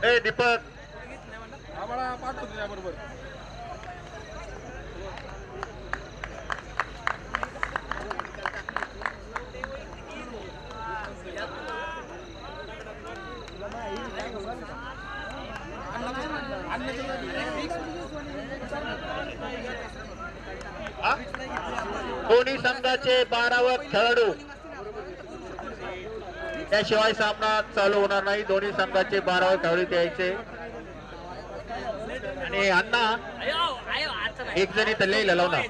ए दीपक आम्हाला पाठवतो त्याबरोबर. दोन्ही संघाचे 12 खेळाडू त्याशिवाय सामना चालू होणार नाही. दोन्ही संघाचे 12 खेळाडू द्यायचे आणि अण्णा एक जण इथं लई ललवणार.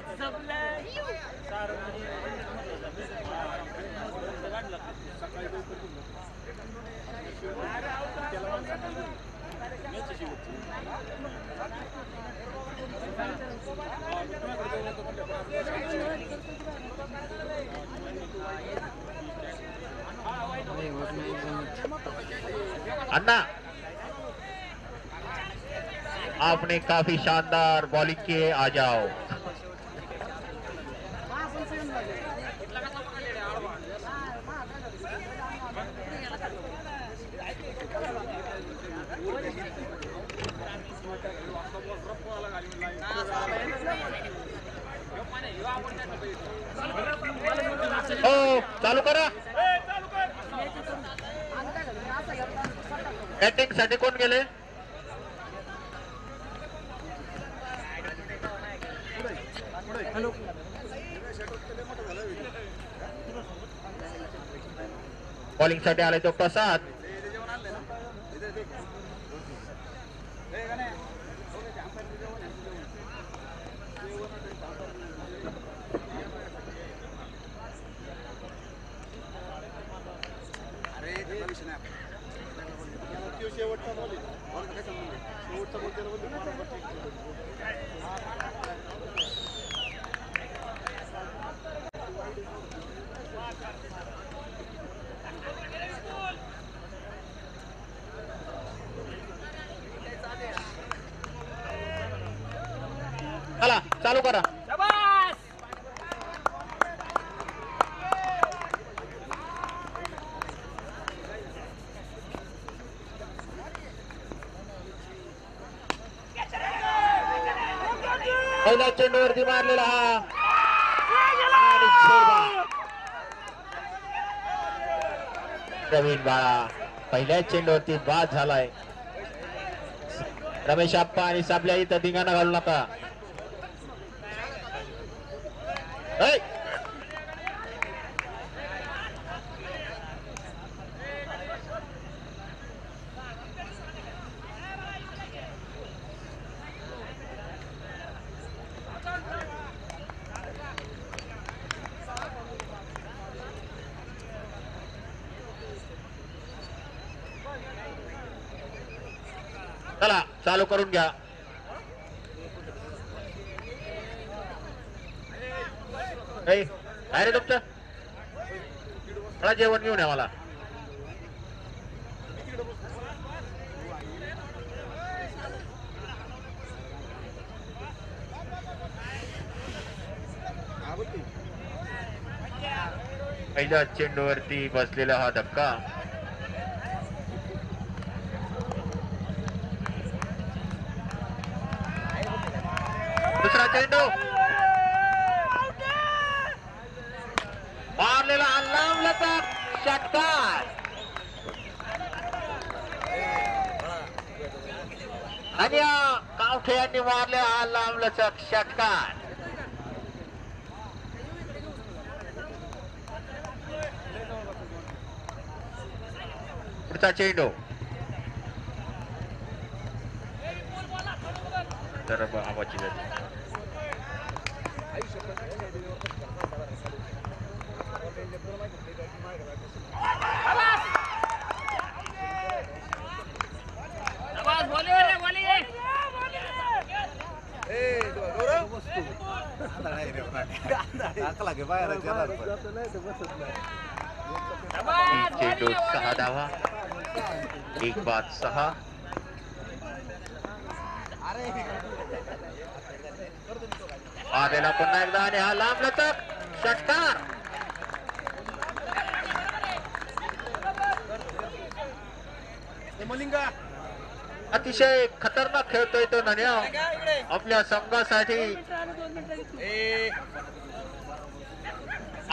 अन्ना आपने काफी शानदार बॉलिंग की है, आ जाओ. हो चालू करा. बॅटिंग साठी कोण गेले? बॉलिंग साठी आलाय तो प्रसाद. चला चालू करा. पहिल्या चेंडूवरती मारलेला हा आणि झेलबाद. प्रवीण बाळा पहिल्या चेंडूवरती बाद झालाय. रमेश आप्पा आणि साबल्या इथं धिंगाणा घालू नका. चला चालू करून घ्या. काय रे तुमचं? मला जेवण घेऊन या. मला पहिल्या चेंडूवरती बसलेला हा धक्का. दुसरा चेंडू मारलेला लांबलचक षटकार. आणि कावठे यांनी मारले हा लांबलचक षटकार. पुढचा चेंडू तर आवाची जाते. चेंडू 6 धावा 1 बाद 6. आलेला पुन्हा एकदा आणि हा लांबलचक षटकार. अतिशय खतरनाक खेळतोय तो नाण्या आपल्या संघासाठी.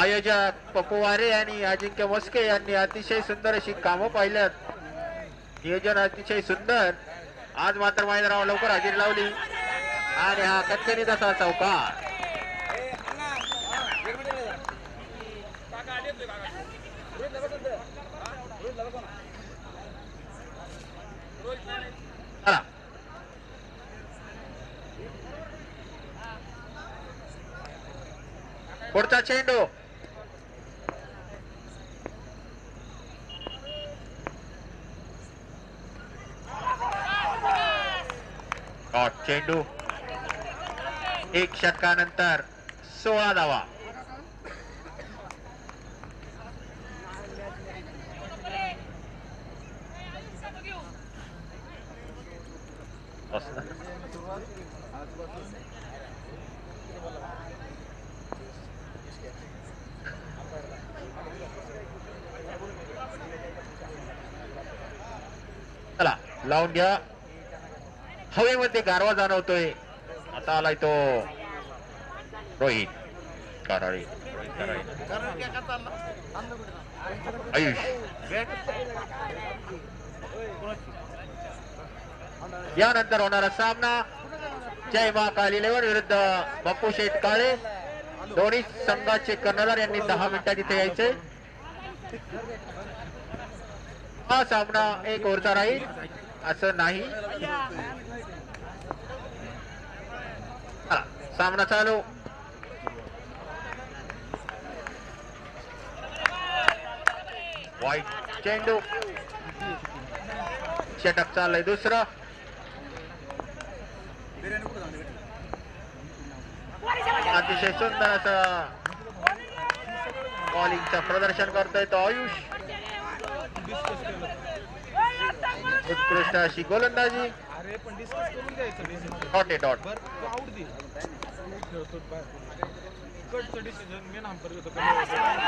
आयोजक पप्पू वारे आणि अजिंक्य मस्के यांनी अतिशय सुंदर अशी कामं पाहिल्यात. नियोजन अतिशय सुंदर. आज मात्र मैदानावर लवकर हजेरी लावली आणि हा कटकनी तसा चौकार. पुढचा चेंडू चेंडू. एक षटकानंतर 16 धावा. चला लावून घ्या. हवेमध्ये गारवा जाणवतोय. आता आलाय तो रोहित कराळे. आयुष यानंतर होणारा सामना जय महाकाली लेवर विरुद्ध बापू शेठ काळे. दोन्ही संघाचे कर्णधार यांनी 10 मिनिटात इथे यायचे. हा सामना 1 ओव्हरचा राहील असं नाही. सामना चालू. वाईट चेंडू. षटक चाललंय दुसरं. अतिशय सुंदर असं बॉलिंगचं प्रदर्शन करतोय तो आयुष. उत्कृष्ट अशी गोलंदाजी. Dot A dot.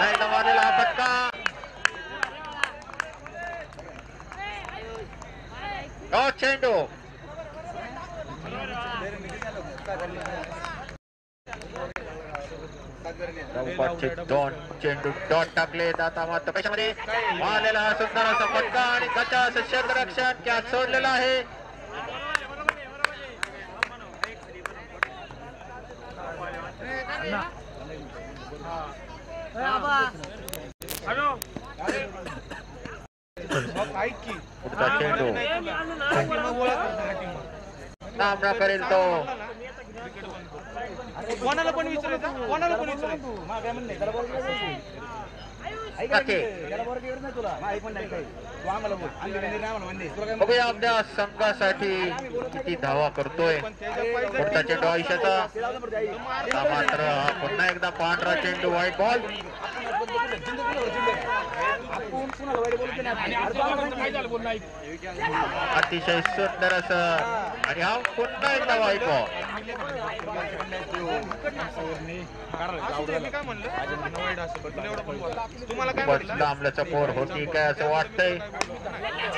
एकदा मारलेला हा फटका. डॉट चेंडू. दोन चेंडू डॉट टाकले. आता मात्र पैशामध्ये मारलेला हा सुंदर असा फटका आणि गचा असं क्षेत्ररक्षण कॅच सोडलेला आहे. पुढचा चेंडू सामना करेल तो. कोणाला पण विचारायचं, कोणाला पण विचारायचं. बघूया आपल्या संघासाठी किती धावा करतोय. पुढचा चेंडू आयुष्याचा. मात्र पुन्हा एकदा पांढरा चेंडू. White ball. अतिशय सुंदर असं आणि हा पुन्हा एकदा व्हाईट बॉल. लांबल्याचा पोर होती काय असं वाटतंय.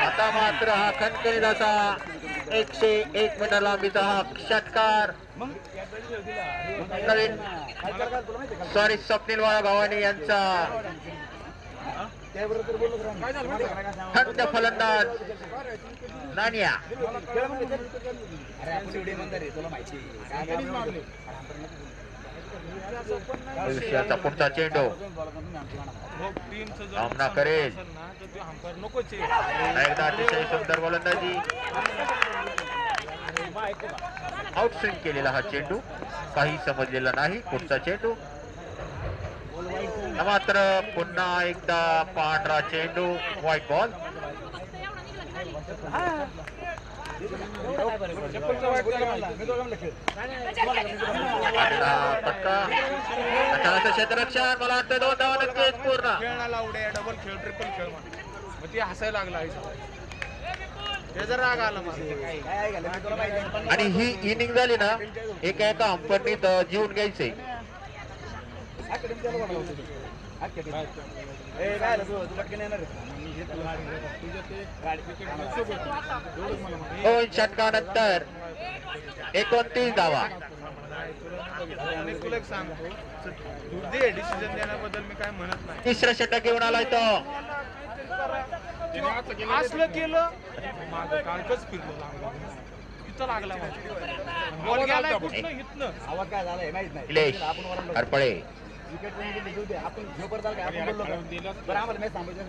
आता मात्र हा खणखणीत असा 101 मीटर लांबीचा हा षटकार. नवीन स्वप्नील बाळा भवानी यांचा थंड फलंदाज नानिया. आयुष्याचा पुढचा चेंडू सामना करेल. एकदा अतिशय सुंदर गोलंदाजी. आउटस्विंग केलेला हा चेंडू काही समजलेला नाही. पुढचा चेंडू मात्र पुन्हा एकदा पांढरा चेंडू. White ball. क्षेत्ररक्षण मला वाटतं 2 धावा नक्कीच पूर्ण. खेळण्याला उड्या डबल खेळ ट्रिपल खेळ मग ती हसायला लागला. त्याचा राग आला आणि ही इनिंग झाली ना एका अंपरनीत जीवन घ्यायचंय. दोन षटकानंतर 29 धावा. तुला एक सांगतो दे डिसिजन देण्याबद्दल मी काय म्हणत नाही. तिसरं षटक घेऊन आलाय तो. असलं केलं माझं काळकच फिरलो लागला इथं लागला बॉल गेलाय कुठलं इथनं. आवाज काय झालाय माहित नाही. निलेश हरपळे विकेट आपण झोपर काय आपण बोललो बरं आम्हाला मॅच थांबायचं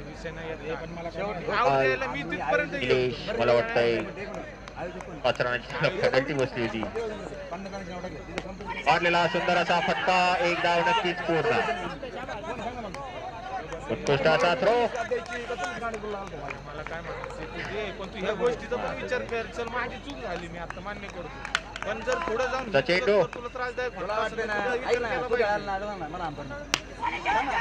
विषय नाही पण मला मी तिथपर्यंत निलेश मला वाटतंय पाचराची गलती बसली होती. मारलेला सुंदर असा फटका. एक धाव नक्कीच पूर्ण. उत्कृष्टाचा थ्रो. मला काय म्हणायचं पण तू ह्या गोष्टीचा पण विचार कर. चल माझी चूक झाली मी आता मान्य करतो पण जर पुढे जाऊन तुला त्रासदायक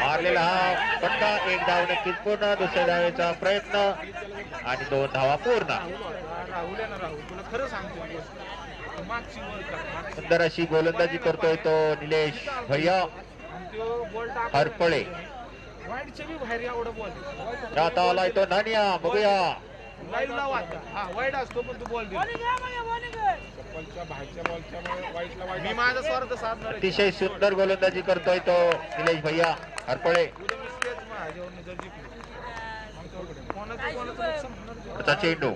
मारलेला हा फटका. एक धाव नक्कीच पूर्ण. दुसऱ्या धावेचा प्रयत्न आणि 2 धावा पूर्ण. राहुल आहे ना राहुल तुला खरं सांगतो मागची सुंदर अशी गोलंदाजी करतोय तो निलेश भैया हरपळे. वाईटच्या बी बाहेर एवढं बॉल आता आलाय तो नानिया. बघूया लाईव्ह लावा आता. हा वाईट असतो पण तू बॉल दिला मी माझा स्वार्थ साधणार. अतिशय सुंदर गोलंदाजी करतोय तो निलेश भैया हरपळे. चेंडू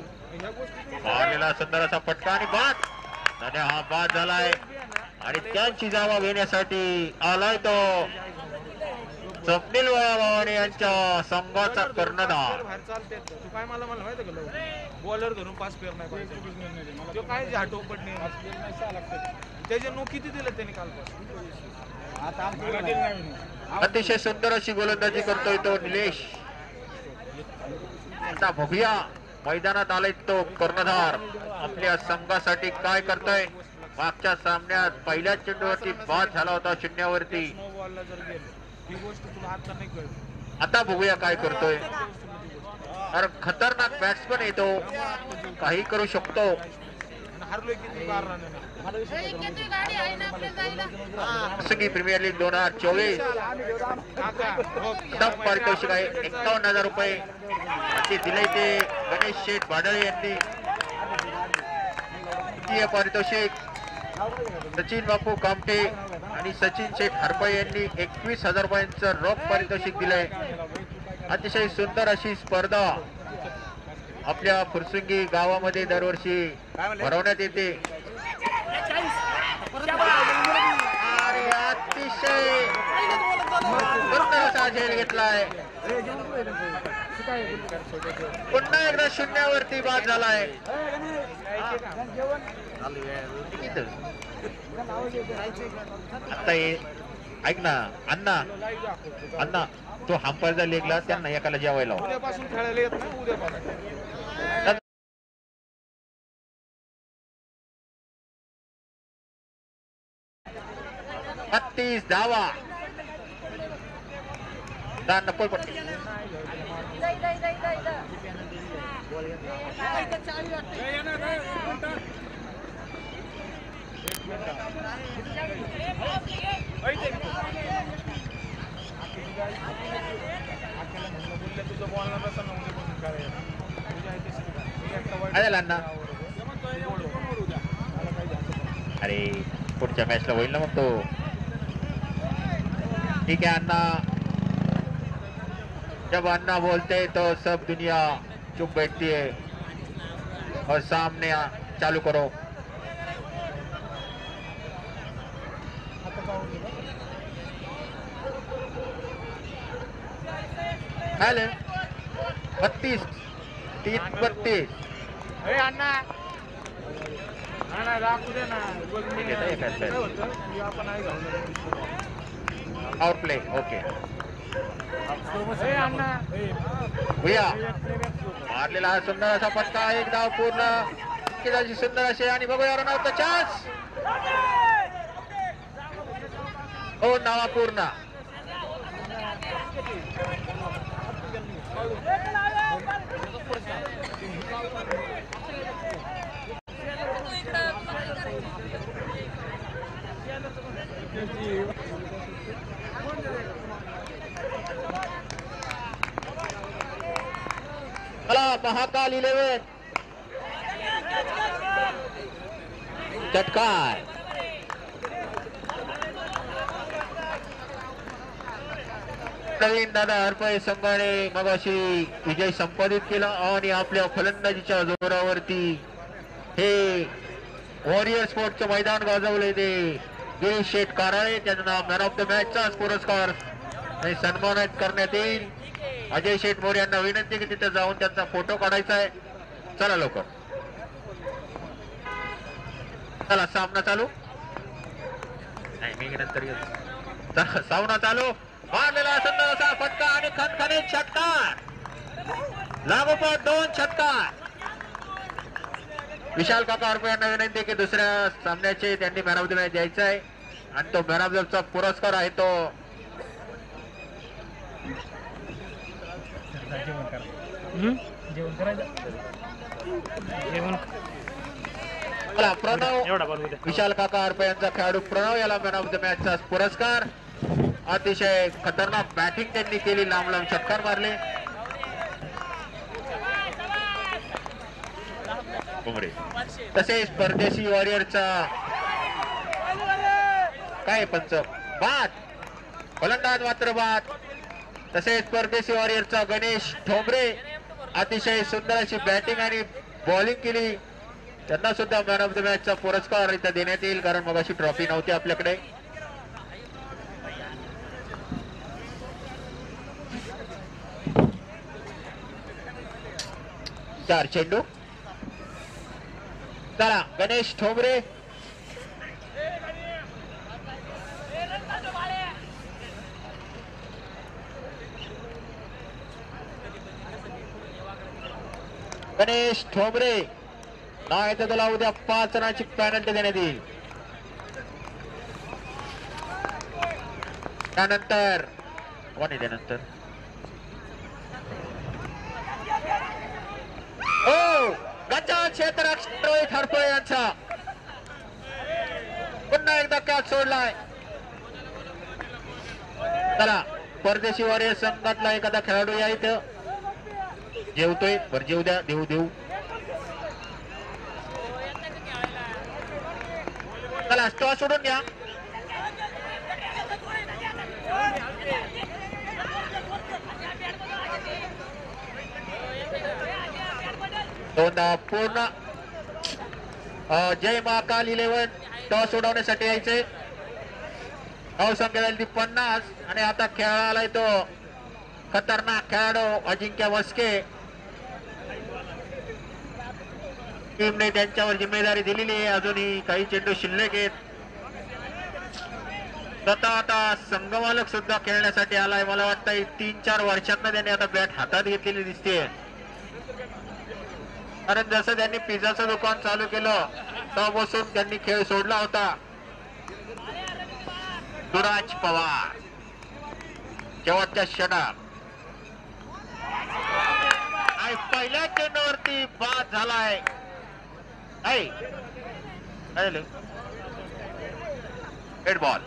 मारलेला सुंदर असा फटका आणि बाद. नाण्या हा बाद झालाय आणि त्यांची जावा घेण्यासाठी आलाय तो स्वप्नील वळावाने यांच्या संघाचा कर्णधार. बाहेर चालते तू काय मला माहिती का बॉलर धरून पास फेर नाही पाहिजे. तो काय हाटो पडणे त्याचे नो किती दिले त्यांनी कालपासून. अतिशय सुंदर अशी गोलंदाजी करतोय तो निलेश. आता बघूया मैदानात आलाय तो कर्णधार आपल्या संघासाठी काय करतोय. मागच्या सामन्यात पहिल्या चेंडूवरती बाद झाला होता शून्यावरती. ही गोष्ट तुला आता नाही कळत. आता बघूया काय करतोय. अरे खतरनाक बॅट्समन येतो काही करू शकतो. हारलोय किती संघी प्रीमियर लीग 2024 उत्तम पारितोषिक आहे 51,000 रुपये. ते दिले ते गणेश शेठ भाडळे यांनी. द्वितीय पारितोषिक सचिन बापू कामटे आणि सचिन शेठ हरपळे यांनी 21,000 रुपयांचं रोख पारितोषिक दिलंय. अतिशय सुंदर अशी स्पर्धा आपल्या फुरसुंगी गावामध्ये दरवर्षी भरवण्यात येते. आणि अतिशय सुंदर असा झेल घेतलाय. पुन्हा एकदा शून्यावरती बाद झालाय. आता ऐक ना अण्णा तो हंपरचा लेगला त्यांना एकाला जेवायला उद्यापासून खेळायला येत नाही. उद्यापासून 32 धावा. नकोल पट्टी अरे पुढच्या मॅचला होईल ना मग तो. ठीक है अन्ना. जब अन्ना बोलते तो सब दुनिया चुप बैठती है और सामने चालू करो. हेलो 32 3-32. अन्ना राखू दे ना. और प्ले ओके भैया. मारलेला हा सुंदर असा फटका. एक धाव पूर्ण. किती सुंदर असे आणि बघूया रनआउटचा चान्स. हो धावा पूर्ण. महाकाल 11 चटकार. नवीन दादा हरपळे संघाने मगाशी विजय संपादित केला आणि आपल्या फलंदाजीच्या जोरावरती हे वॉरियर स्पोर्टचं मैदान गाजवले ते गिरीश शेठ काराळे. त्यांना नाव मॅन ऑफ द मॅचचाच पुरस्कार सन्मानित करण्यात येईल. अजय शेठ मोरे यांना विनंती की तिथे जाऊन त्यांचा फोटो काढायचा आहे. चला लवकर. चला सामना चालू. नाही मी नंतर येतो. सामना चालू. मारलेला सुंदर असा फटका आणि खणखणीत षटकार. लागोपाठ 2 षटकार. विशाल काका हरपळे यांना विनंती की दुसऱ्या सामन्याचे त्यांनी मॅन ऑफ द मॅच द्यायचा आहे आणि तो मॅन ऑफ द चा पुरस्कार आहे तो प्रणव. विशाल काका हरपळे यांचा खेळाडू प्रणव याला मॅन ऑफ द मॅचचा पुरस्कार. अतिशय खतरनाक बॅटिंग त्यांनी केली. लांब लांब षटकार मारले. तसेच परदेशी वॉरियरचा काय पंच बाद फलंदाज मात्र बाद. तसेच परदेशी वॉरियरचा गणेश ठोंबरे अतिशय सुंदर अशी बॅटिंग आणि बॉलिंग केली. त्यांना सुद्धा मॅन ऑफ द मॅचचा पुरस्कार इथं देण्यात येईल कारण मग अशी ट्रॉफी नव्हती आपल्याकडे. चार चेंडू. चला गणेश ठोंबरे गणेश ठोंबरे नाव येतं त्याला उद्या 5 रनाची पेनल्टी देण्यात येईल. त्यानंतर कोण आहे त्यानंतर गजा क्षेत्ररक्षक रोहित हरपळे यांचा पुन्हा एकदा कॅच सोडलाय. चला परदेशी वॉरियर संघातला एखादा खेळाडू या इथं जेवतोय. बरं जेव द्या. देऊ देऊ. चला स्टॉ सोडून द्या. दोनदा पूर्ण जय महाकाल 11 टॉस उडवण्यासाठी यायचे. धावसंख्या झाली ती 50 आणि आता खेळायला तो खतरनाक खेळाडू अजिंक्य मस्के. टीमने त्यांच्यावर जिम्मेदारी दिलेली आहे. अजूनही काही चेंडू शिल्लक आहेत. स्वतः आता संघमालक सुद्धा खेळण्यासाठी आलाय. मला वाटतं 3-4 वर्षांना त्याने आता बॅट हातात घेतलेली दिसते. कारण जसं त्यांनी पिझ्झाचं दुकान चालू केलं तेव्हापासून त्यांनी खेळ सोडला होता. दुराज पवार शेवटच्या क्षणात पहिल्या चेंडूवरती बाद झालाय. हेड बॉल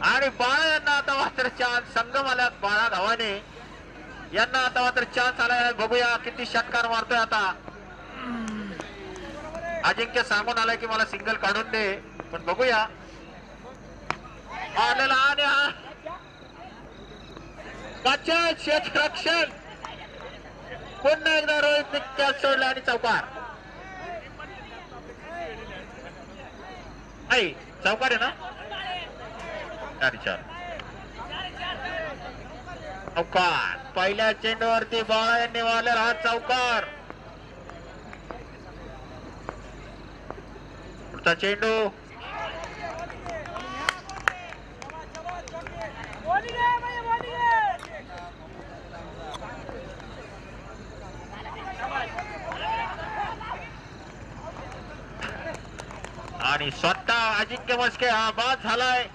आणि बाळा यांना आता मात्र चान्स. संघमालक बाळा धावाने यांना आता मात्र चान्स आलाय. बघूया किती षटकार मारतोय आता. अजिंक्य सांगून आलाय की मला सिंगल काढून दे पण बघूया. आलेला आणि क्षेत्ररक्षण पुन्हा एकदा रोहित कॅच सोडला आणि चौकार. नाही चौकार आहे ना. 4-4 चौकार. पहिल्या चेंडूवरती बाळा यांनी मारलेला हा चौकार. पुढचा चेंडू आणि स्वतः अजिंक्य मस्के हा बाद झालाय.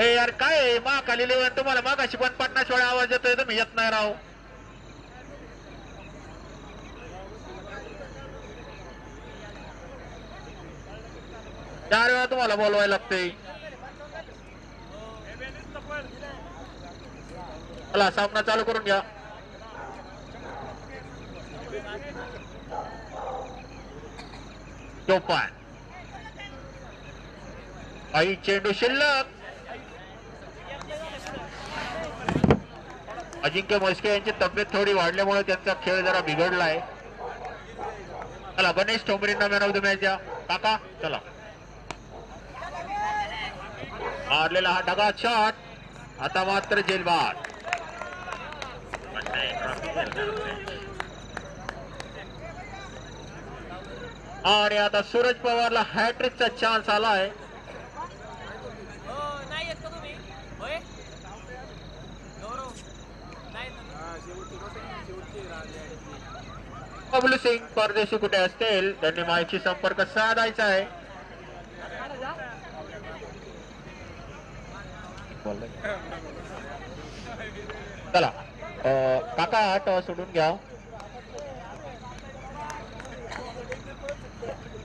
यार काय महाकाल 11 तुम्हाला मागाशी पण 50 वेळा आवाज येतोय तुम्ही येत नाही राव. 4 वेळा तुम्हाला बोलवायला लागतंय. चला सामना चालू करून घ्या. चोपान काही चेंडू शिल्लक. अजिंक्य म्हस्के यांची तब्येत थोडी वाढल्यामुळे त्यांचा खेळ जरा बिघडलाय. चला गणेश ठोंबरेंना मॅन ऑफ द मॅच द्या. काका चला. मारलेला हा ढगा शॉट. आता मात्र जेलबाद. आणि आता सूरज पवारला हॅट्रिकचा चान्स आलाय. बबलू सिंग परदेशी कुठे असतील त्यांनी माझ्याशी संपर्क साधायचा आहे. चला काका हा टॉस सोडून घ्या.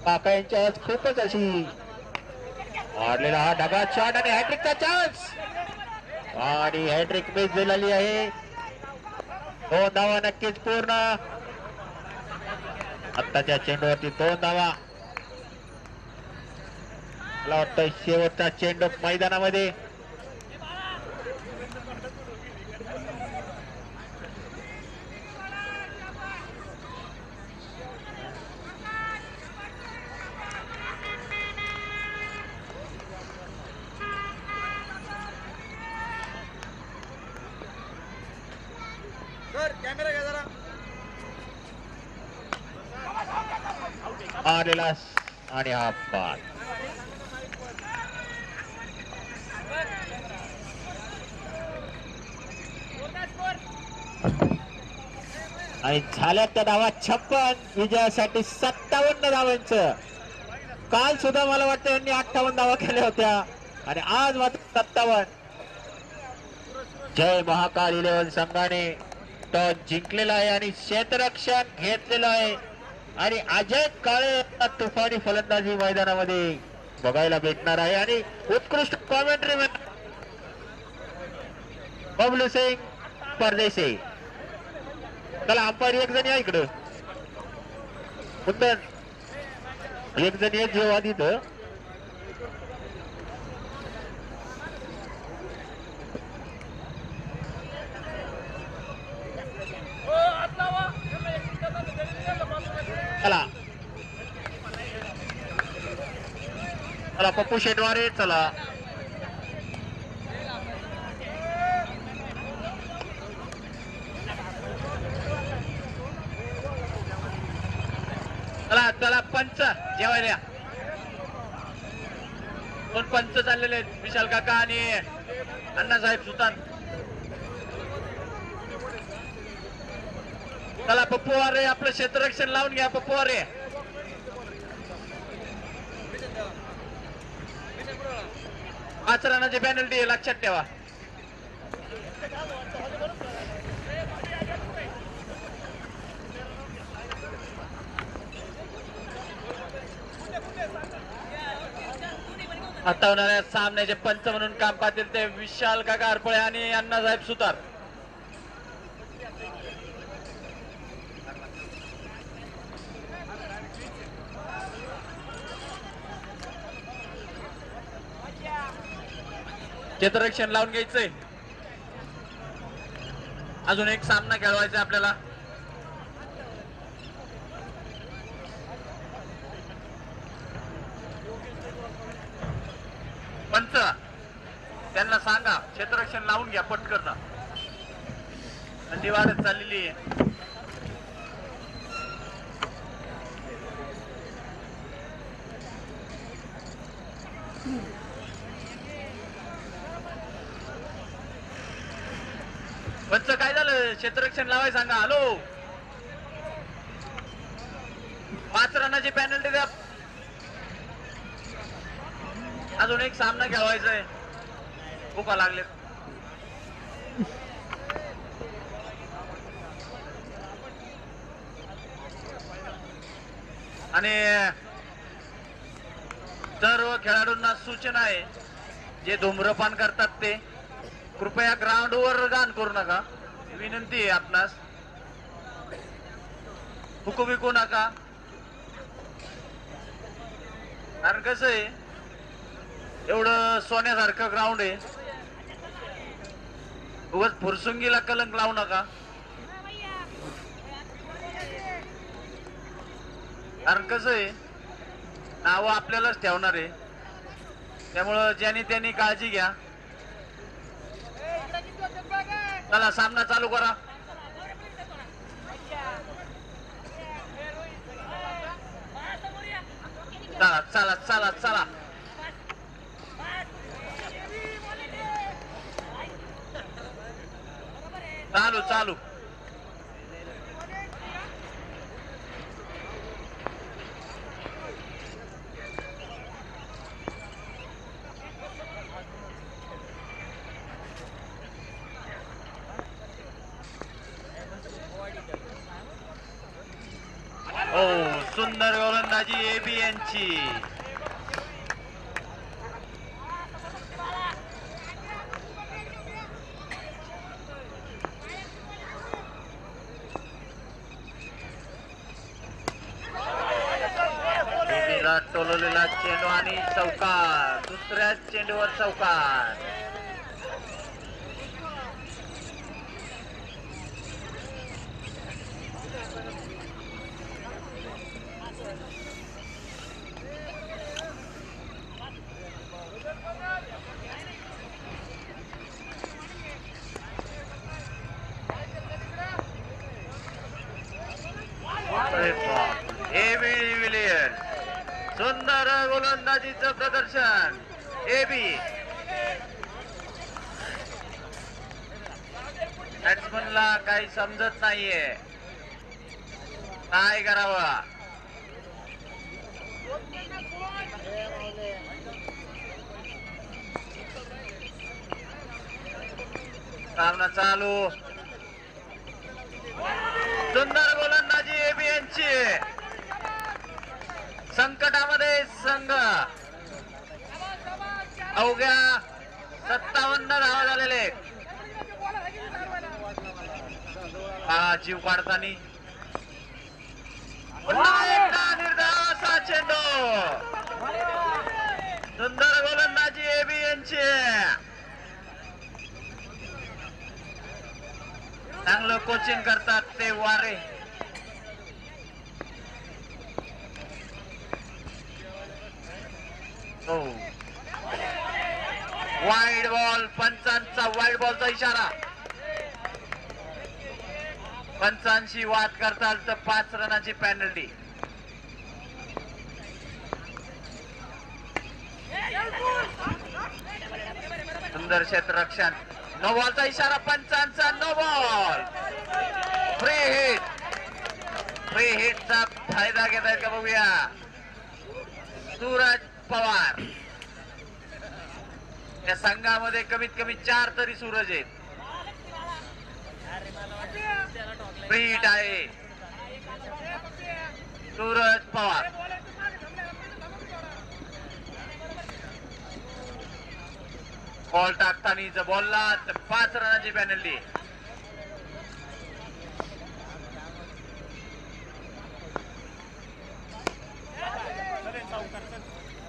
काका यांच्या आज खूपच अशी मारलेला हा ढगा शॉट आणि हॅट्रिकचा चान्स. आणि हॅट्रिक मिस झालेली आहे. 2 धावा नक्कीच पूर्ण. आत्ताच्या चेंडूवरती 2 धावा. मला वाटतं शेवटचा चेंडू मैदानामध्ये. कॅमेरा घ्या जरा. आलेला आणि हा बाद. आणि झाल्या त्या धावा 56. विजयासाठी 57 धावांचं. काल सुद्धा मला वाटतं यांनी 58 धावा केल्या होत्या आणि आज मात्र 57. जय महाकाल 11 संघाने टॉस जिंकलेला आहे आणि क्षेत्ररक्षण घेतलेलं आहे. आणि अजय काळे तुफानी फलंदाजी मैदानामध्ये बघायला भेटणार आहे. आणि उत्कृष्ट कॉमेंट्री बबलू सिंग परदेशी. चला अंपायर एक जण या इकडं. मुद्दन एक जण येत जेव्हा तिथं. चला चला पप्पू शेटवारे चला. चला चला पंच जेवायला. 2 पंच चाललेले आहेत. विशाल काका आणि अण्णासाहेब सुतार. चला पप्पू वारे आपलं क्षेत्ररक्षण लावून घ्या. पप्पू वारे 5 रनाची पेनल्टी आहे लक्षात ठेवा. आता होणाऱ्या सामन्याचे पंच म्हणून काम पाहतील ते विशाल काका हरपळे आणि अण्णासाहेब सुतार. क्षेत्ररक्षण लावून घ्यायचंय. अजून एक सामना खेळवायचा आपल्याला. पंच त्यांना सांगा क्षेत्ररक्षण लावून घ्या पटकन. थंडी वाढत चाललेली आहे. पंच काय झालं क्षेत्ररक्षण लावाय सांगा. हॅलो 5 रनाची पेनल्टी द्या. अजून एक सामना खेळवायचा आहे. भूका लागले. आणि सर्व खेळाडूंना सूचना आहे, जे धूम्रपान करतात ते कृपया ग्राउंडवर घाण करू नका, विनंती आहे आपणास. फुकू बिकू नका. कारण कसं आहे, एवढं सोन्यासारखं ग्राउंड आहे, उगाच फुरसुंगीला कलंक लावू नका. कारण कसं आहे, नाव आपल्यालाच ठेवणार आहे, त्यामुळं ज्यांनी त्यांनी काळजी घ्या. चला सामना चालू करा. चला चला चला चला. चालू चालू. ओ सुंदर गोलंदाजी एबी यांची. टोललेला चेंडू आणि चौकार. दुसऱ्याच चेंडूवर चौकार. एबी विलियर्स सुंदर गोलंदाजीचं प्रदर्शन. एबी बॅट्समनला काही समजत नाहीये काय करावं. सामना चालू. सुंदर गोलंदाजी एबी यांची. संकटामध्ये संघ. अवघ्या 57 धावा झालेले. जीव काढतानी पुन्हा एकदा निर्धाव असा चेंडू. सुंदर गोलंदाजी एबी यांची. चांगलं कोचिंग करतात ते वारे. Wide ball. पंचांचा वाईड बॉलचा इशारा. पंचांशी वाद करताल तर 5 रनाची पेनल्टी. सुंदर क्षेत्ररक्षण. नो बॉलचा इशारा पंचांचा. No ball. Free hit. Free हिटचा फायदा घेत आहेत का बघूया. सूरज पवार. या संघामध्ये कमीत कमी 4 तरी सूरज आहेत. फ्री हिट आहे सूरज पवार. बॉल टाकताना बॉलला 5 रनाची पेनल्टी.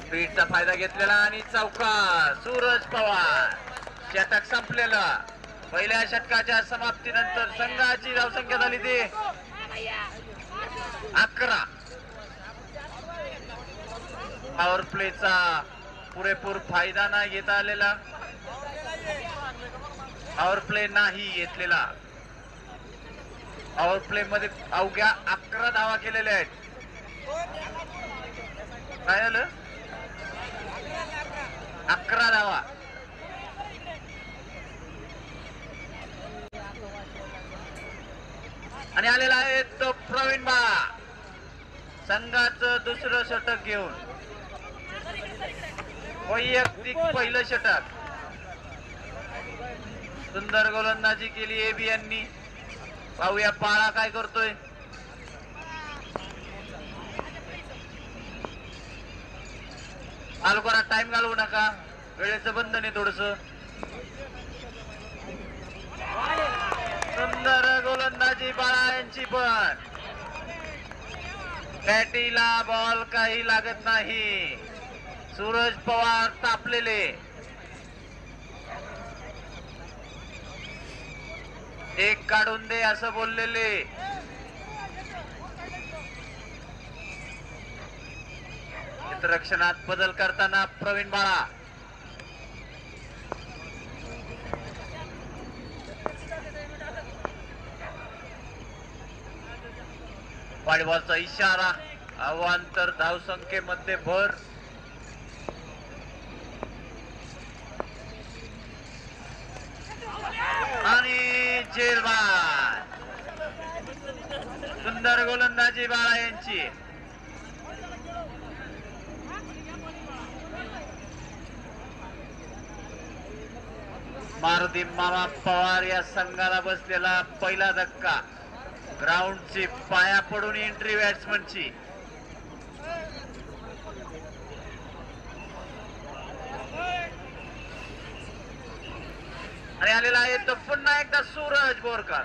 स्पीडचा फायदा घेतलेला आणि चौकार. सूरज पवार. षटक संपलेलं. पहिल्या षटकाच्या समाप्तीनंतर संघाची धावसंख्या झाली ती 11. पॉवर प्लेचा पुरेपूर फायदा नाही घेता आलेला. पॉवर प्ले नाही घेतलेला. पॉवर प्ले मध्ये अवघ्या 11 धावा केलेल्या आहेत. काय झालं. 11 धावा. आणि आलेला आहे तो प्रवीण बा. संघाचं दुसरं षटक घेऊन. वैयक्तिक पहिलं षटक. सुंदर गोलंदाजी केली एबी यांनी. पाहूया पाळा काय करतोय. चालू करा, टाइम घालवू नका, वेळेचं बंधन आहे थोडस. सुंदर गोलंदाजी बाळा यांची पण. बॅटीला बॉल काही लागत नाही. सूरज पवार तापलेले. एक काढून दे असं बोललेले. क्षेत्ररक्षणात बदल करताना प्रवीण बाळा. बॉलचा इशारा. अवांतर धावसंख्येमध्ये भर. आणि झेलबाद. सुंदर गोलंदाजी बाळा यांची. मारुती मामा पवार या संघाला बसलेला पहिला धक्का. ग्राउंडची पाया पडून एंट्री बॅट्समनची. आणि आलेला आहे तो पुन्हा एकदा सूरज बोरकर.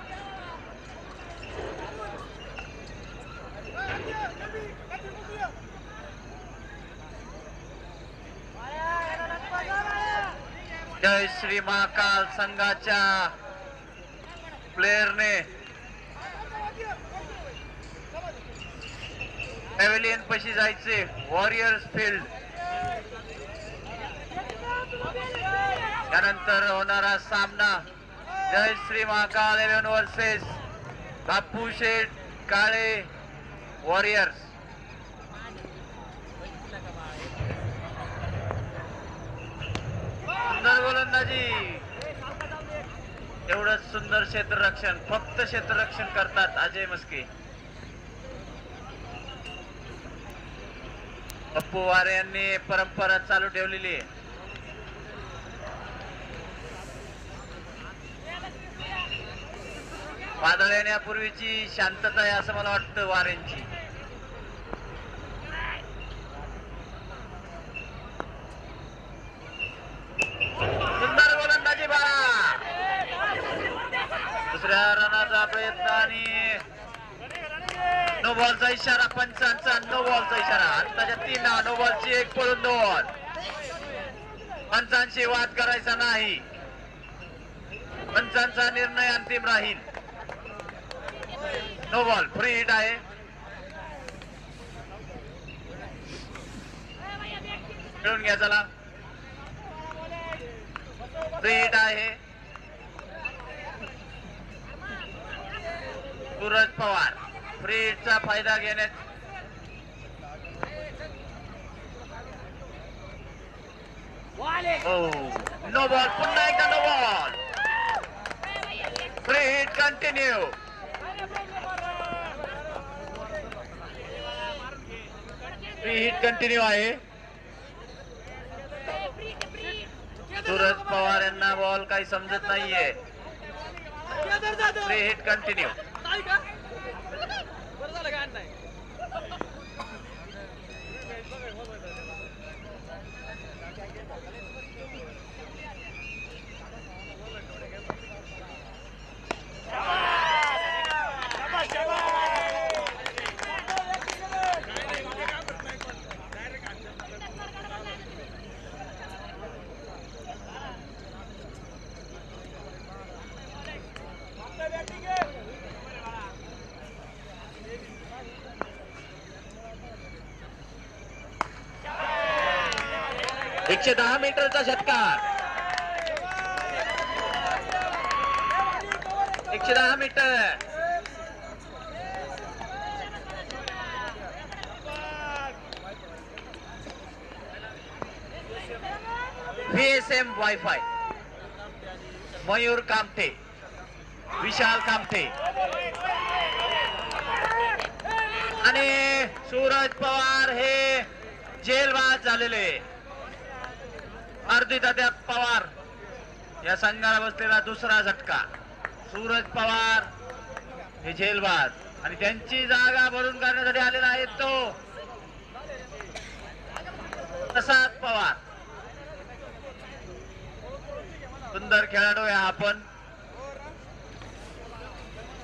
जय श्री महाकाल संघाच्या प्लेयरने पॅव्हेलियन पशी जायचे. Warriors field. त्यानंतर होणारा सामना जय श्री महाकाल 11 वर्सेस बापू शेठ काळे वॉरियर्स. सुंदर गोलंदाजी. एवढंच सुंदर क्षेत्ररक्षण. फक्त क्षेत्ररक्षण करतात अजय मस्के. पप्पू वारे यांनी परंपरा चालू ठेवलेली आहे. वादळ येण्यापूर्वीची शांतता आहे असं मला वाटतं वाऱ्यांची. सुंदर गोलंदाजी बाळा. दुसऱ्या रनाचा प्रयत्न आणि नो बॉलचा इशारा. पंचांचा नो बॉलचा इशारा. आत्ताच्या 3 नो बॉलची 1 पळून 2. पंचांशी वाद करायचा नाही. पंचांचा निर्णय अंतिम राहील. No ball. फ्री हिट आहे. खेळून घ्या चला. फ्री हिट आहे. सूरज पवार फ्री हिटचा फायदा घेण्यात. No ball. पुन्हा एकदा no ball. Free hit continue. Free hit continue आहे. सूरज पवार यांना बॉल काही समजत नाहीये. Free hit continue. एकशे 10 मीटरचा षटकार. 110 metre. VSM wifi. Mayur Kamthe, Vishal Kamthe आणि सूरज पवार हे जेलबाद झालेले. अर्धी दादा पवार या संघाला बसलेला दुसरा झटका. सूरज पवार हे जेलबाद आणि त्यांची जागा भरून काढण्यासाठी आलेला आहे तो प्रसाद पवार सुंदर खेळाडू आहे आपण.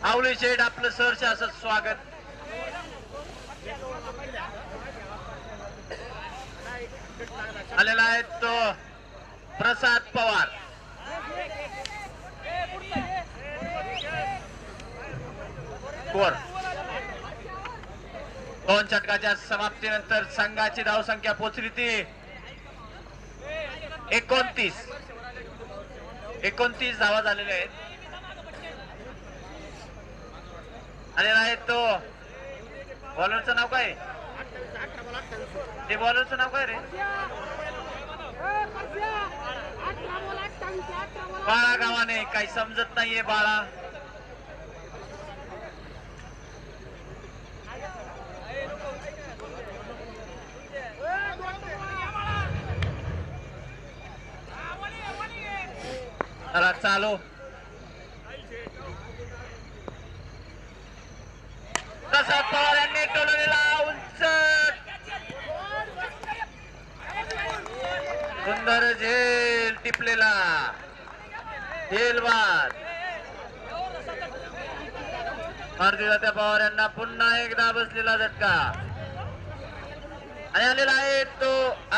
आवळी शेठ आपलं सहर्ष असं स्वागत. आलेला आहे तो प्रसाद पवार. स्कोर 2 षटकाच्या समाप्तीनंतर संघाची धावसंख्या पोहोचली ती 29 धावा झालेल्या आहेत. आलेला आहे तो बॉलरचं नाव काय? ते बॉलरचं नाव काय रे? बाळा गावाने. काही समजत नाहीये बाळा. चला चालू. प्रसाद पवार यांनी टोलवलेला उंच सुंदर झेल टिपलेला झेलवाद. भारतीय त्या पवार यांना पुन्हा एकदा बसलेला झटका. आणि आलेला आहे तो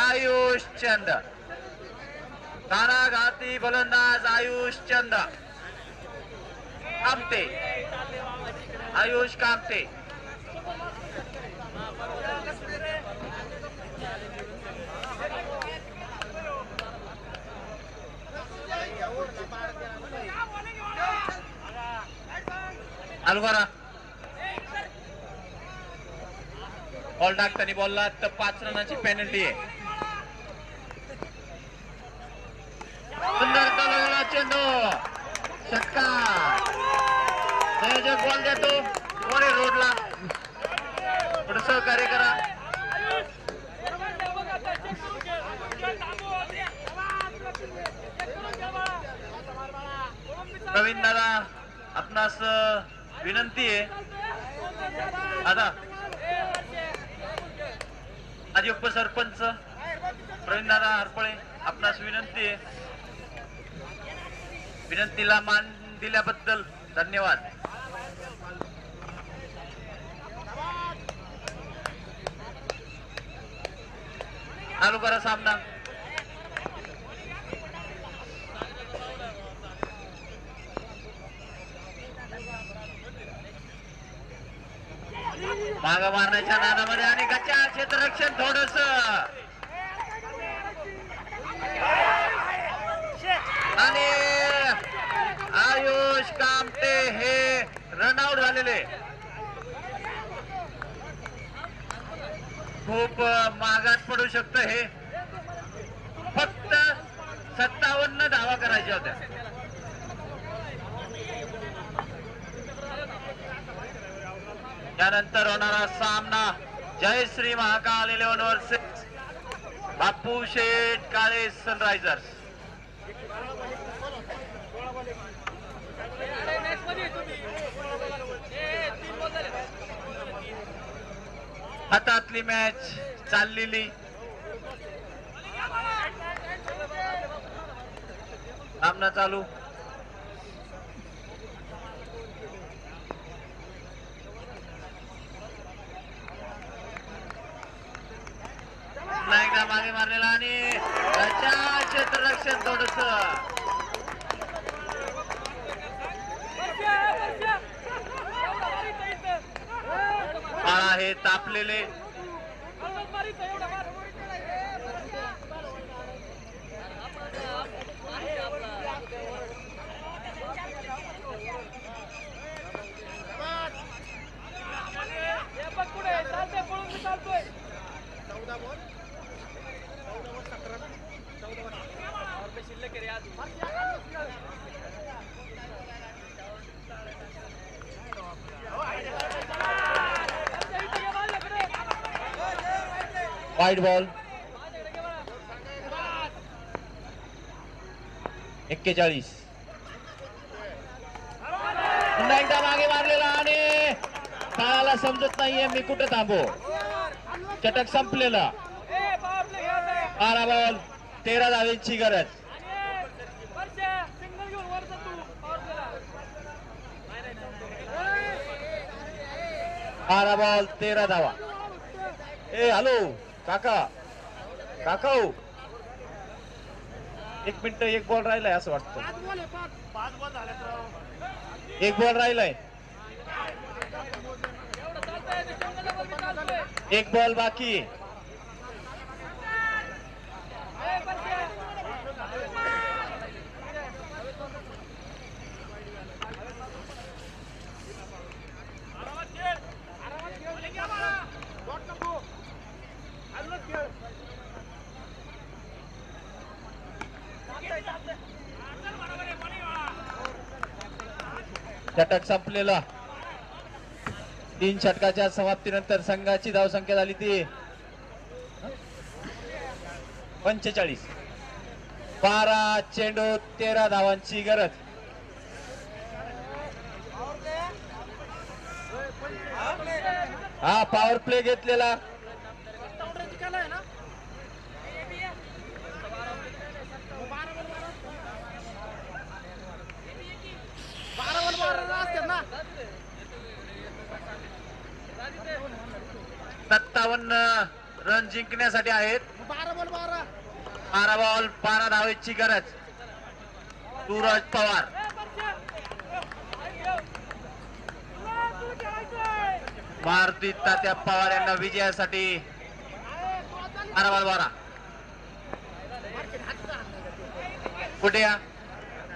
आयुष चंद. घाती गोलंदाज आयुष चंद कामते. आयुष कामते. अलगोरा बॉल टाकताना बॉलला तर 5 रनाची पेनल्टी आहे. सुंदर टोलवलेला चेंडू षटकार. संयोजक बॉल देतो मोरे रोडला. थोडं सहकार्य करा. प्रवीण दादा आपणास विनंती आहे. आता आजी उपसरपंच प्रवीण दादा हरपळे आपणास विनंती आहे. विनंतीला मान दिल्याबद्दल धन्यवाद. चालू करा सामना. माग मारण्याच्या नादामध्ये आणि गच्चा क्षेत्ररक्षण थोडस आणि आयुष कामते हे रनआउट झालेले. खूप मागात पडू शकतं हे. फक्त 57 धावा करायच्या होत्या. त्यानंतर होणारा सामना जयश्री महाकाल 11 वर्सेस बापू शेठ काळे सनरायझर्स. हातातली मॅच चाललेली. सामना चालू. एकदा मागे मारलेला आणि क्षेत्ररक्षण थोडस हे तापलेले. Wide ball 41. पुन्हा एकदा मागे मारलेला आणि काळाला समजत नाहीये मी कुठे थांबू. चटक संपलेला. 12 बॉल 13 धावेची गरज. 12 बॉल 13 धावा. ए हॅलो काका काका हो, 1 मिनिट, 1 बॉल राहिलाय असं वाटतं. 1 बॉल राहिलाय, 1 बॉल बाकी आहे. षटक संपलेला. 3 षटकाच्या समाप्तीनंतर संघाची धावसंख्या झाली ती 45. 12 चेंडू 13 धावांची गरज. हा पॉवर प्ले घेतलेला. रन जिंकण्यासाठी आहेत. 12 बॉल 12 धावेची गरज. सूरज पवार. मारुती तात्या पवार यांना विजयासाठी 12 बॉल 12.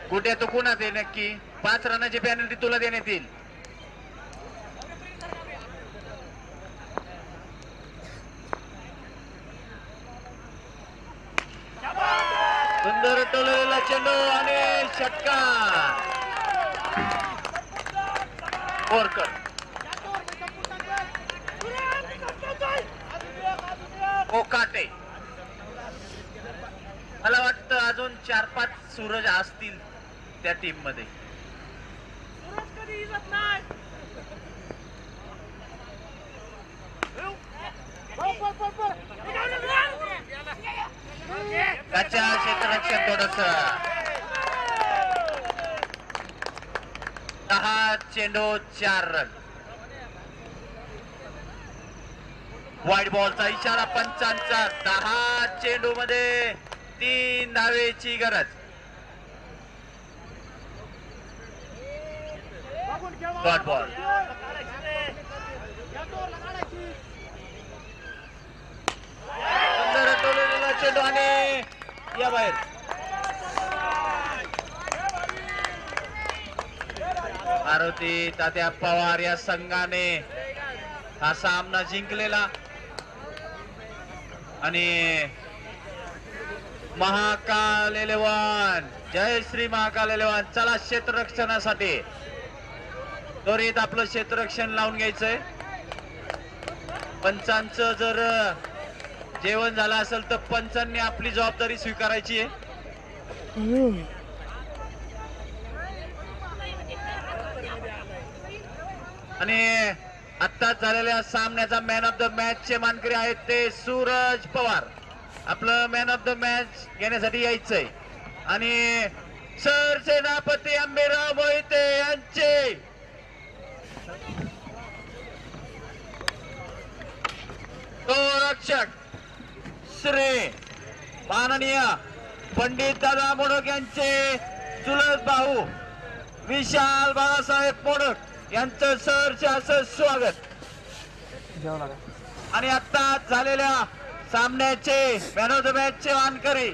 कुठे तो कोणात आहे नक्की? 5 रनाची पेनल्टी तुला देण्यात येईल. सुंदर टोललेला चेंडू आणि षटकार. बोरकर कोकाटे. मला वाटतं अजून 4-5 सूरज असतील त्या टीम मध्ये. त्याच्या क्षेत्ररक्षण थोडस. 10 चेंडू 4 रन. वाईट बॉलचा इशारा पंचांचा. 10 चेंडू मध्ये 3 धावेची गरज. Dot ball. सुंदर टोललेला चेंडू आणि या बाहेर. मारुती तात्या पवार या संघाने हा सामना जिंकलेला आणि महाकाल 11, जय श्री महाकाल 11. चला क्षेत्ररक्षणासाठी त्वरित आपलं क्षेत्ररक्षण लावून घ्यायचंय. पंचांचं जर जेवण झालं असेल तर पंचांनी आपली जबाबदारी स्वीकारायची आहे. आणि आत्ताच झालेल्या सामन्याचा मॅन ऑफ द मॅच चे मानकरी आहेत ते सूरज पवार. आपलं मॅन ऑफ द मॅच घेण्यासाठी यायचंय आणि सरसेनापती अंबेराव मोहिते यांचे रक्षक श्री माननीय पंडित दादा मोडक यांचे चुलत भाऊ विशाल बाळासाहेब मोडक यांचं सहर्ष असं स्वागत. आणि आता झालेल्या सामन्याचे मॅन ऑफ द मॅच चे मानकरी